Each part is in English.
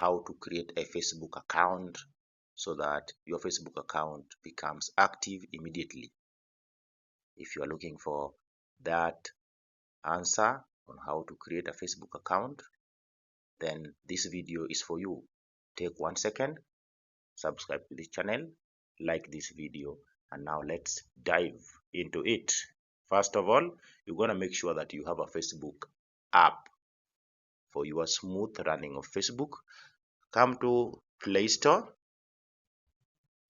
how to create a Facebook account so that your Facebook account becomes active immediately. If you are looking for that answer on how to create a Facebook account, then this video is for you. Take 1 second, subscribe to this channel, like this video, and now let's dive into it. First of all, you're going to make sure that you have a Facebook app for your smooth running of Facebook. Come to Play Store,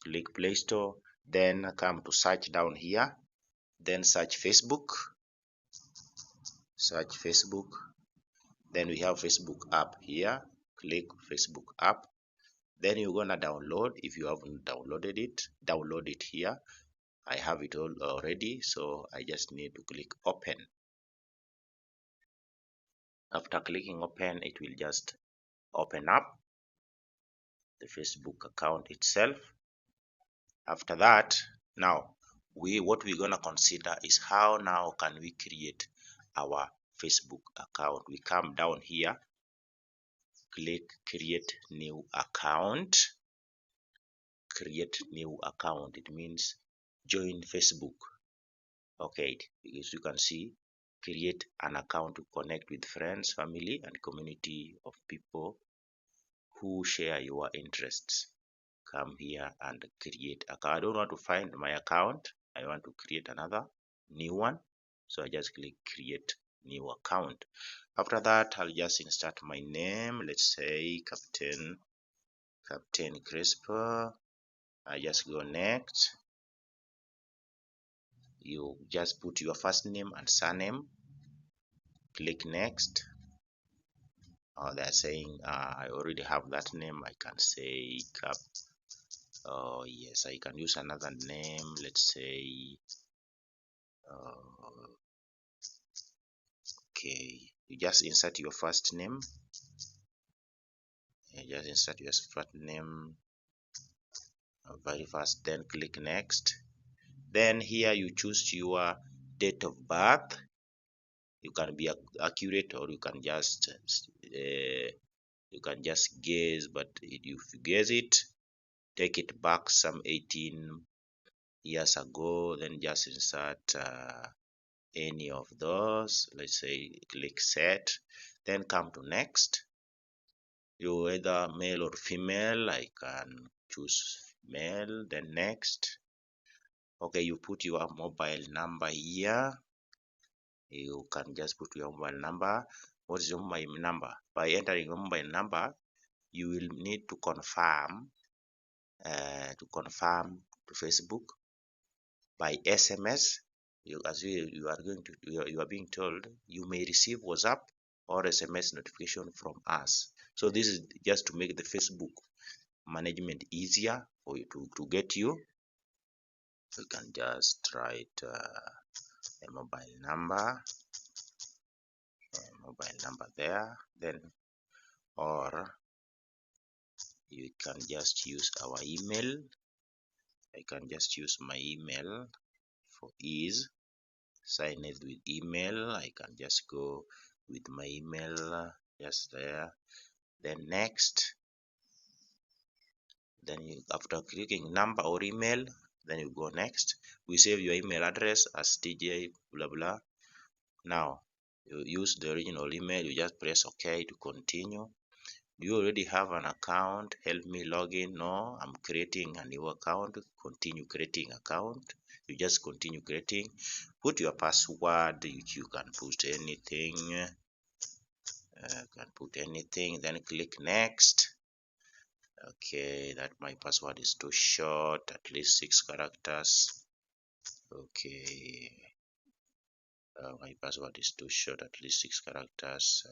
click Play Store, then come to search down here, then search Facebook, then we have Facebook app here, click Facebook app, then you're gonna download. If you haven't downloaded it, download it here. I have it all already, so I just need to click open. After clicking open, it will just open up the Facebook account itself. After that, now what we're gonna consider is how now can we create our Facebook account. We come down here, click create new account. Create new account, it means join Facebook. Okay, as you can see, create an account to connect with friends, family, and community of people who share your interests. Come here and create account. I don't want to find my account, I want to create another new one, so I just click create new account. After that, I'll just insert my name. Let's say Captain Crisper. I just go next. You just put your first name and surname, click next. They're saying I already have that name. I can say Cap. Oh yes, I can use another name. Let's say okay, you just insert your first name. Very fast, then click next. Then here you choose your date of birth. You can be accurate, or you can just guess, but if you guess it, take it back some 18 years ago, then just insert any of those. Let's say click set, then come to next. You either male or female. I can choose male, then next. Okay, you put your mobile number here. You can just put your mobile number. What is your mobile number? By entering your mobile number, you will need to confirm to Facebook by SMS. You are being told you may receive WhatsApp or SMS notification from us. So this is just to make the Facebook management easier for you to get you. You can just write a mobile number there, then, or you can just use our email. I can just use my email for ease. Sign it with email. I can just go with my email just there, then next. Then you, after clicking number or email, then you go next. We save your email address as TJ blah blah. Now you use the original email. You just press OK to continue. Do you already have an account? Help me log in. No, I'm creating a new account. Continue creating account. You just continue creating. Put your password. You can put anything. Then click next. Okay, that my password is too short, at least 6 characters. Okay, my password is too short, at least 6 characters.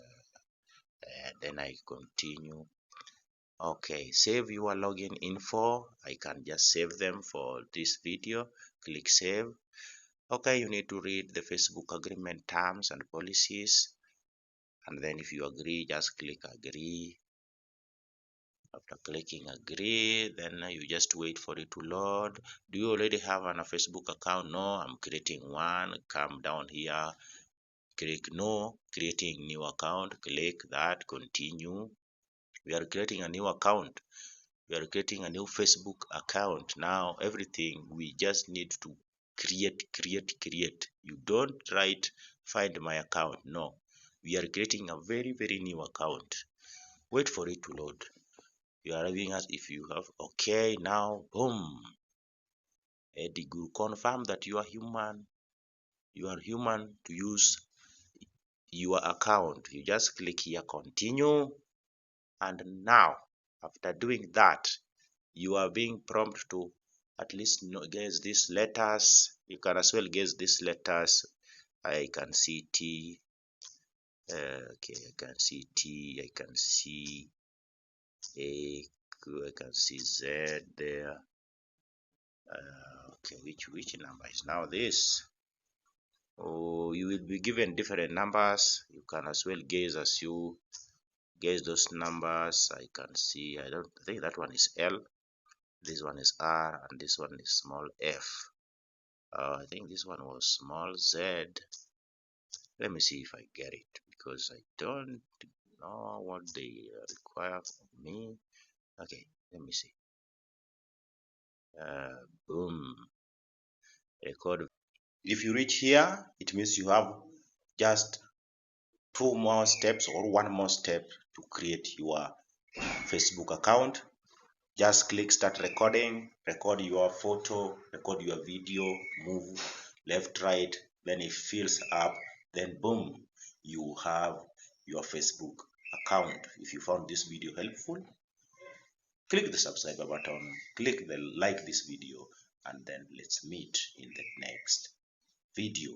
Then I continue. Okay, save your login info. I can just save them for this video. Click save. Okay, you need to read the Facebook agreement terms and policies, and then if you agree, just click agree. After clicking agree, then you just wait for it to load. Do you already have a Facebook account? No, I'm creating one. Come down here, click no, creating new account, click that, continue. We are creating a new account. We are creating a new Facebook account. Now everything we just need to create. You don't write find my account. No, we are creating a very new account. Wait for it to load. You are having us if you have okay. Now boom, Eddie will confirm that you are human. You are human to use your account. You just click here continue, and now after doing that you are being prompted to at least guess these letters. You can as well guess these letters. I can see T. Okay, I can see T. I can see A. I can see Z there. Okay, which number is now this? Oh, you will be given different numbers. You can as well guess as you guess those numbers. I can see. I think that one is L. This one is R, and this one is small f. I think this one was small z. Let me see if I get it because I don't know what they require from me. Okay, let me see. Boom. Record. If you reach here, it means you have just 2 more steps or 1 more step to create your Facebook account. Just click start recording, record your photo, record your video, move left, right, then it fills up, then boom, you have your Facebook account. If you found this video helpful, click the subscribe button, click the like this video, and then let's meet in the next video.